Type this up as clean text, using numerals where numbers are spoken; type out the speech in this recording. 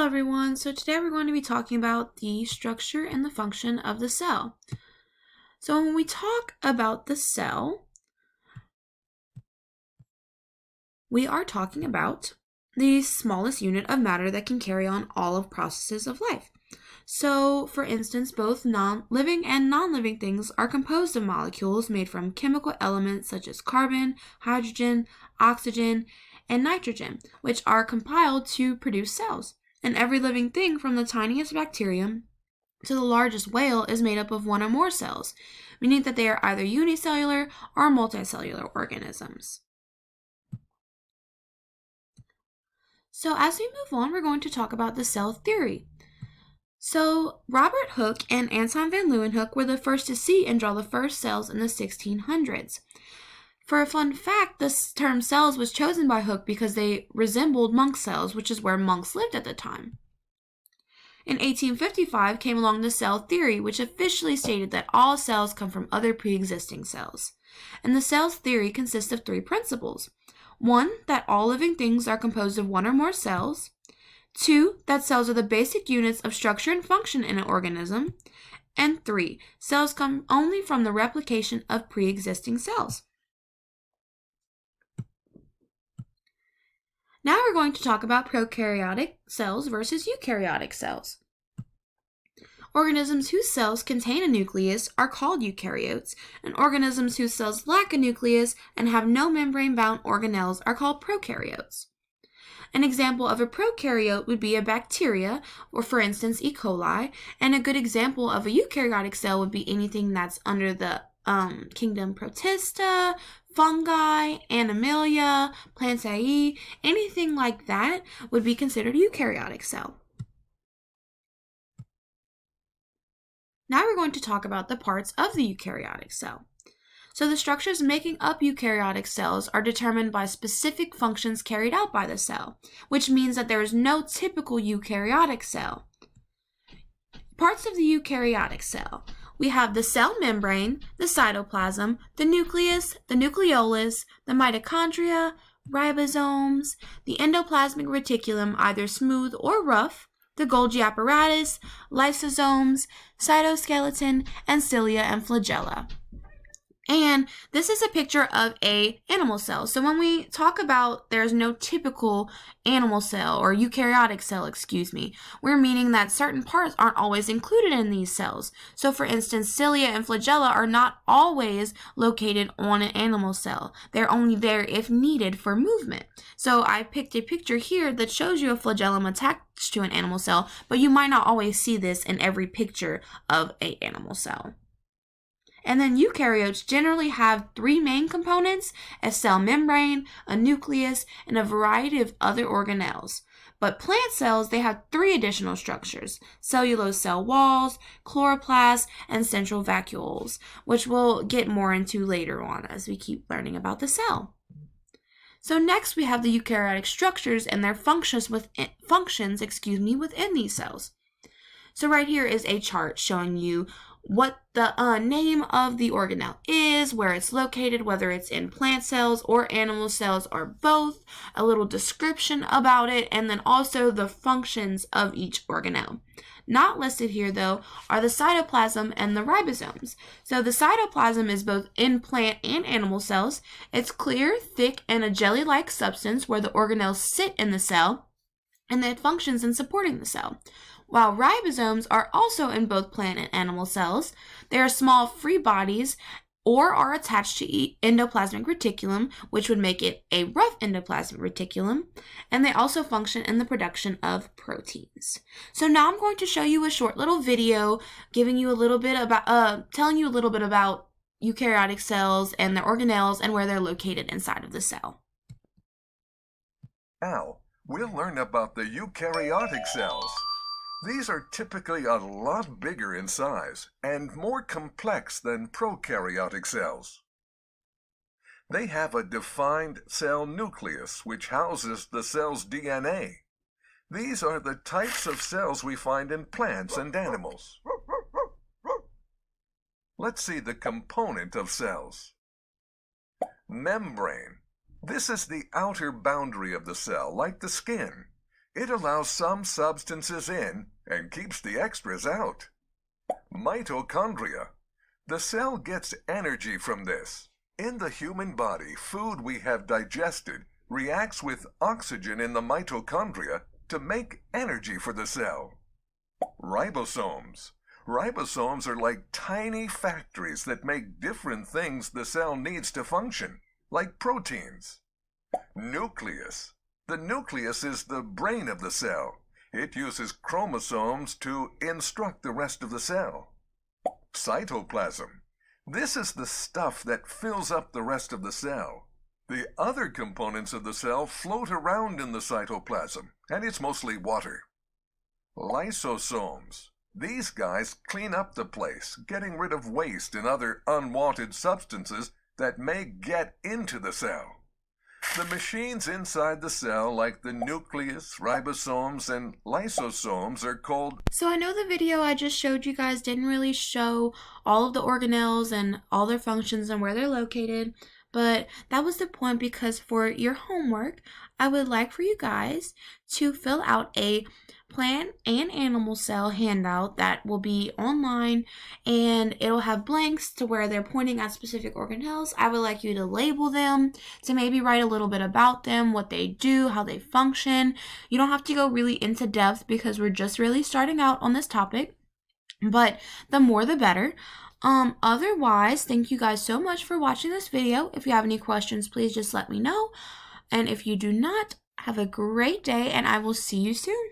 Hello everyone, so today we're going to be talking about the structure and the function of the cell. So when we talk about the cell, we are talking about the smallest unit of matter that can carry on all of processes of life. So for instance, both living and non-living things are composed of molecules made from chemical elements such as carbon, hydrogen, oxygen, and nitrogen, which are compiled to produce cells. And every living thing from the tiniest bacterium to the largest whale is made up of one or more cells, meaning that they are either unicellular or multicellular organisms. So as we move on, we're going to talk about the cell theory. So Robert Hooke and Anton van Leeuwenhoek were the first to see and draw the first cells in the 1600s. For a fun fact, this term cells was chosen by Hooke because they resembled monk cells, which is where monks lived at the time. In 1855 came along the cell theory, which officially stated that all cells come from other pre-existing cells. And the cell's theory consists of three principles. 1, that all living things are composed of one or more cells. 2, that cells are the basic units of structure and function in an organism. And 3, cells come only from the replication of pre-existing cells. Now we're going to talk about prokaryotic cells versus eukaryotic cells. Organisms whose cells contain a nucleus are called eukaryotes, and organisms whose cells lack a nucleus and have no membrane-bound organelles are called prokaryotes. An example of a prokaryote would be a bacteria, or for instance E. coli, and a good example of a eukaryotic cell would be anything that's under the kingdom Protista, fungi, Animalia, Plantae, anything like that would be considered a eukaryotic cell. Now we're going to talk about the parts of the eukaryotic cell. So the structures making up eukaryotic cells are determined by specific functions carried out by the cell, which means that there is no typical eukaryotic cell. Parts of the eukaryotic cell. We have the cell membrane, the cytoplasm, the nucleus, the nucleolus, the mitochondria, ribosomes, the endoplasmic reticulum, either smooth or rough, the Golgi apparatus, lysosomes, cytoskeleton, and cilia and flagella. And this is a picture of an animal cell. So when we talk about there's no typical animal cell or eukaryotic cell, we're meaning that certain parts aren't always included in these cells. So for instance, cilia and flagella are not always located on an animal cell. They're only there if needed for movement. So I picked a picture here that shows you a flagellum attached to an animal cell, but you might not always see this in every picture of an animal cell. And then eukaryotes generally have three main components: a cell membrane, a nucleus, and a variety of other organelles. But plant cells, they have three additional structures: cellulose cell walls, chloroplasts, and central vacuoles, which we'll get more into later on as we keep learning about the cell. So next we have the eukaryotic structures and their functions within these cells. So right here is a chart showing you what the name of the organelle is, where it's located, whether it's in plant cells or animal cells or both, a little description about it, and then also the functions of each organelle. Not listed here, though, are the cytoplasm and the ribosomes. So the cytoplasm is both in plant and animal cells. It's clear, thick, and a jelly-like substance where the organelles sit in the cell, and it functions in supporting the cell. While ribosomes are also in both plant and animal cells, they are small free bodies or are attached to endoplasmic reticulum, which would make it a rough endoplasmic reticulum, and they also function in the production of proteins. So now I'm going to show you a short little video giving you a little bit about, telling you a little bit about eukaryotic cells and their organelles and where they're located inside of the cell. Now, we'll learn about the eukaryotic cells. These are typically a lot bigger in size and more complex than prokaryotic cells. They have a defined cell nucleus which houses the cell's DNA. These are the types of cells we find in plants and animals. Let's see the component of cells. Membrane. This is the outer boundary of the cell, like the skin. It allows some substances in and keeps the extras out. Mitochondria. The cell gets energy from this. In the human body, food we have digested reacts with oxygen in the mitochondria to make energy for the cell. Ribosomes. Ribosomes are like tiny factories that make different things the cell needs to function, like proteins. Nucleus. The nucleus is the brain of the cell. It uses chromosomes to instruct the rest of the cell. Cytoplasm. This is the stuff that fills up the rest of the cell. The other components of the cell float around in the cytoplasm, and it's mostly water. Lysosomes. These guys clean up the place, getting rid of waste and other unwanted substances that may get into the cell. The machines inside the cell, like the nucleus, ribosomes, and lysosomes, are called... So I know the video I just showed you guys didn't really show all of the organelles and all their functions and where they're located, but that was the point because for your homework, I would like for you guys to fill out a plant and animal cell handout that will be online, and it'll have blanks to where they're pointing at specific organelles. I would like you to label them, to maybe write a little bit about them, what they do, how they function. You don't have to go really into depth because we're just really starting out on this topic, but the more the better. Otherwise, thank you guys so much for watching this video. If you have any questions, please just let me know. And if you do not, have a great day, and I will see you soon.